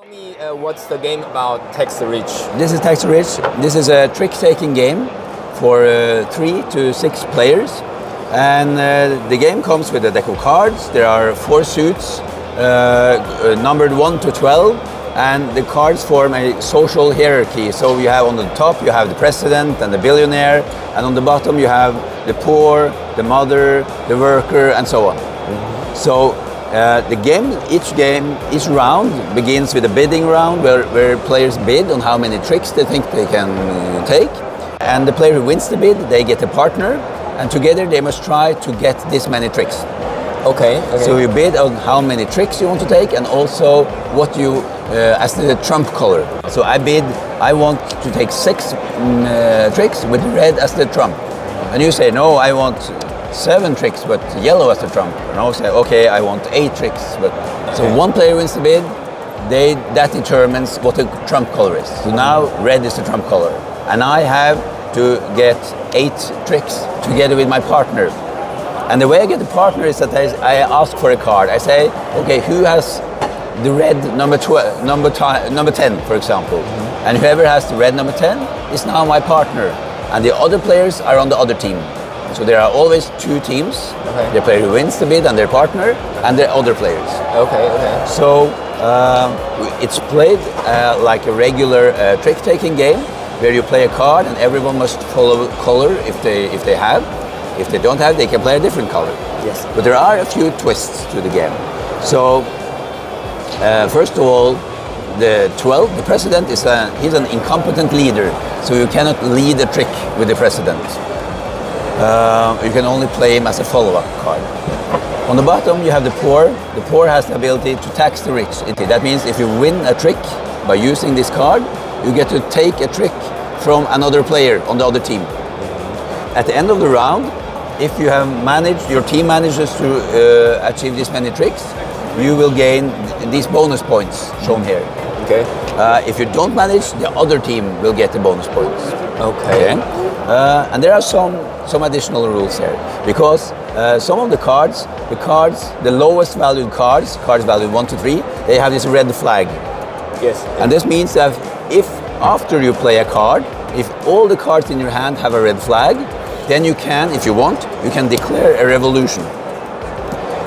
Tell me what's the game about Text Rich? This is Text Rich. This is a trick-taking game for 3 to 6 players. And the game comes with a deck of cards. There are 4 suits, numbered 1 to 12. And the cards form a social hierarchy. So you have on the top, you have the president and the billionaire. And on the bottom, you have the poor, the mother, the worker, and so on. Mm-hmm. So each round begins with a bidding round where players bid on how many tricks they think they can take. And the player who wins the bid, they get a partner, and together they must try to get this many tricks. Okay. So you bid on how many tricks you want to take and also what you, as the trump color. So I want to take 6 tricks with red as the trump. And you say, no, I want 7 tricks, but yellow as the trump. And I say, okay, I want 8 tricks. So one player wins the bid, that determines what the trump color is. So now red is the trump color. And I have to get 8 tricks together with my partner. And the way I get the partner is that I ask for a card. I say, okay, who has the red number 10, for example? Mm-hmm. And whoever has the red number 10 is now my partner. And the other players are on the other team. So there are always 2 teams. Okay. The player who wins the bid and their partner, and the other players. Okay. So it's played like a regular trick-taking game, where you play a card and everyone must follow color if they have. If they don't have, they can play a different color. Yes. But there are a few twists to the game. So first of all, the 12, the president he's an incompetent leader, so you cannot lead a trick with the president. You can only play him as a follow-up card. On the bottom, you have the poor. The poor has the ability to tax the rich. That means if you win a trick by using this card, you get to take a trick from another player on the other team. At the end of the round, if you have your team manages to achieve this many tricks, you will gain these bonus points shown here. Okay. If you don't manage, the other team will get the bonus points. Okay. And there are some additional rules here, because some of the cards, the lowest valued cards valued 1 to 3, they have this red flag. Yes. And this means that if after you play a card, if all the cards in your hand have a red flag, then you can, if you want, you can declare a revolution.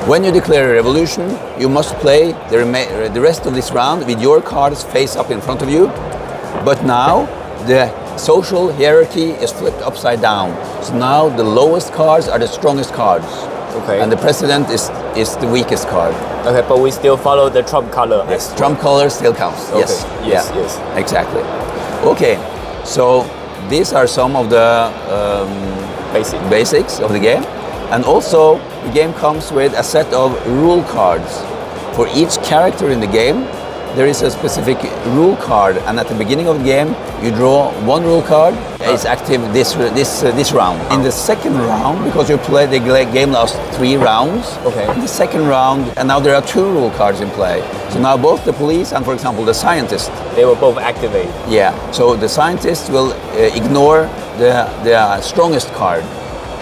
When you declare a revolution, you must play the rest of this round with your cards face up in front of you. But now the social hierarchy is flipped upside down. So now the lowest cards are the strongest cards. Okay. And the president is the weakest card. Okay, but we still follow the trump color. Yes, trump color still counts. Okay. Yes. Yes. Exactly. Okay, so these are some of the basics of the game. And also, the game comes with a set of rule cards. For each character in the game, there is a specific rule card, and at the beginning of the game, you draw 1 rule card. It's active this round. In the second round, because the game lasts 3 rounds. Okay. In the second round, and now there are 2 rule cards in play. So now both the police and, for example, the scientist, they will both activate. Yeah. So the scientist will ignore the strongest card.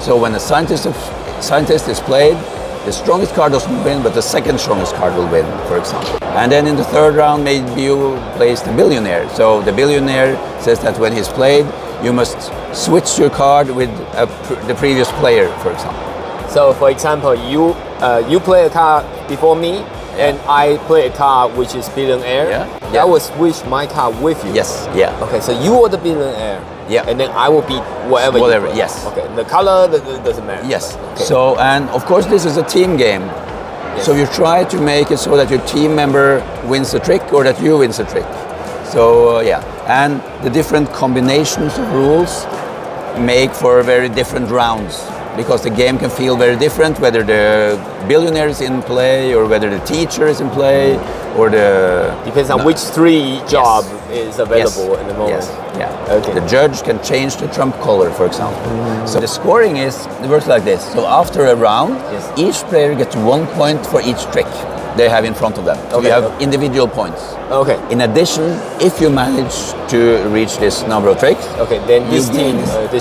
So when the scientist is played, the strongest card doesn't win, but the second strongest card will win, for example. And then in the third round, maybe you place the billionaire. So the billionaire says that when he's played, you must switch your card with the previous player, for example. So, for example, you play a card before me, and I play a card which is billionaire. Yeah. I will switch my card with you. Yes. Yeah. Okay. So you are the billionaire. Yeah. And then I will be whatever. Yes. Okay. The color doesn't matter. Yes. Okay. So, and of course, this is a team game. Yes. So you try to make it so that your team member wins the trick or that you wins the trick. So yeah, and the different combinations of rules make for very different rounds, because the game can feel very different whether the billionaire is in play or whether the teacher is in play or depends on which 3 job is available in the moment. Yes. Yeah. Okay. The judge can change the trump color, for example. So the scoring works like this. So after a round, each player gets 1 point for each trick they have in front of them. So you have individual points. Okay. In addition, if you manage to reach this number of tricks, then this team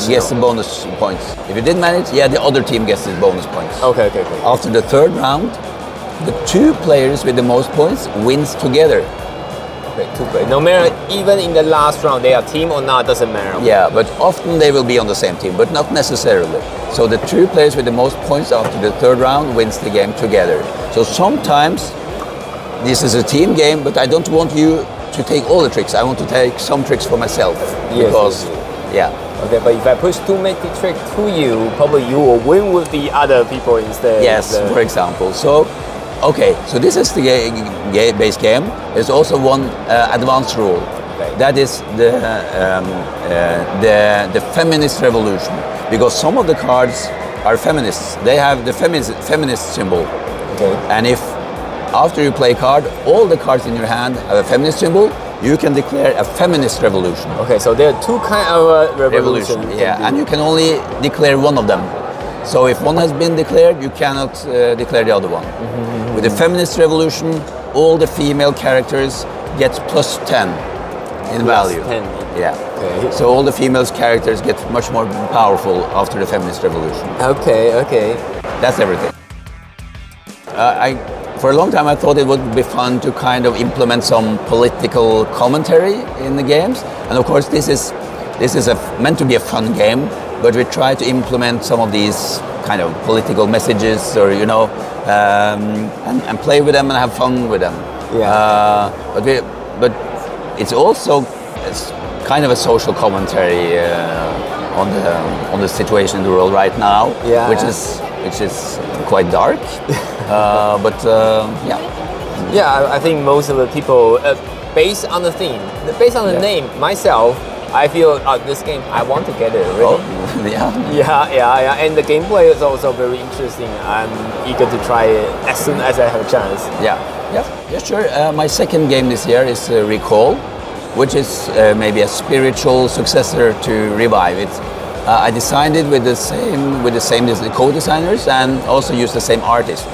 gets the bonus points. If you didn't manage, the other team gets the bonus points. Okay. After the third round, the 2 players with the most points wins together. Okay, 2 players. No matter, even in the last round, they are team or not, doesn't matter. Yeah, but often they will be on the same team, but not necessarily. So the 2 players with the most points after the 3rd round wins the game together. So sometimes this is a team game, but I don't want you to take all the tricks. I want to take some tricks for myself. Yes, because, yes. yeah. Okay, but if I push too many tricks to you, probably you will win with the other people instead. Yes, for example. So, okay, so this is the base game. There's also one advanced rule. Okay. That is the feminist revolution. Because some of the cards are feminists. They have the feminist symbol. Okay. And if after you play a card, all the cards in your hand have a feminist symbol, you can declare a feminist revolution. Okay, so there are 2 kinds of revolution. Yeah, and you can only declare one of them. So if one has been declared, you cannot declare the other one. With the feminist revolution, all the female characters get plus 10 in value. 10. Yeah. Okay. So all the female characters get much more powerful after the feminist revolution. Okay, okay. That's everything. For a long time, I thought it would be fun to kind of implement some political commentary in the games, and of course, this is meant to be a fun game. But we try to implement some of these kind of political messages, or and play with them and have fun with them. Yeah. But it's also kind of a social commentary on the situation in the world right now, Yeah. which is quite dark. Yeah. Yeah, I think most of the people, based on the theme, based on the name, myself, I feel this game, I want to get it already. Oh, yeah. Yeah. And the gameplay is also very interesting. I'm eager to try it as soon as I have a chance. Yeah, sure. My second game this year is Recall, which is maybe a spiritual successor to Revive. I designed it with the same co-designers and also used the same artist.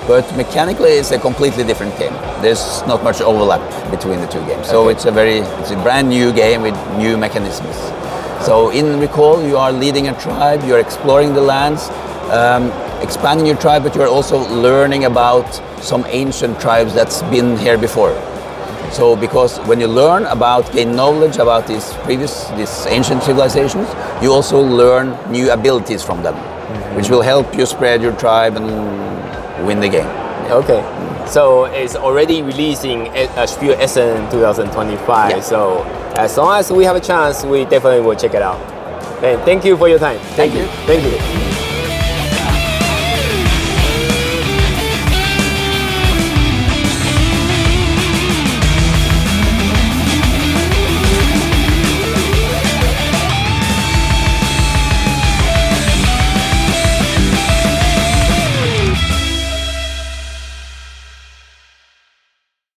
But mechanically, it's a completely different game. There's not much overlap between the 2 games. So it's a brand new game with new mechanisms. So in Recall, you are leading a tribe, you are exploring the lands, expanding your tribe, but you are also learning about some ancient tribes that's been here before. So because when you gain knowledge about these ancient civilizations, you also learn new abilities from them, which will help you spread your tribe and win the game. Okay, so it's already releasing Spiel 2025. Yeah. So as long as we have a chance, we definitely will check it out. And thank you for your time. Thank you. Thank you.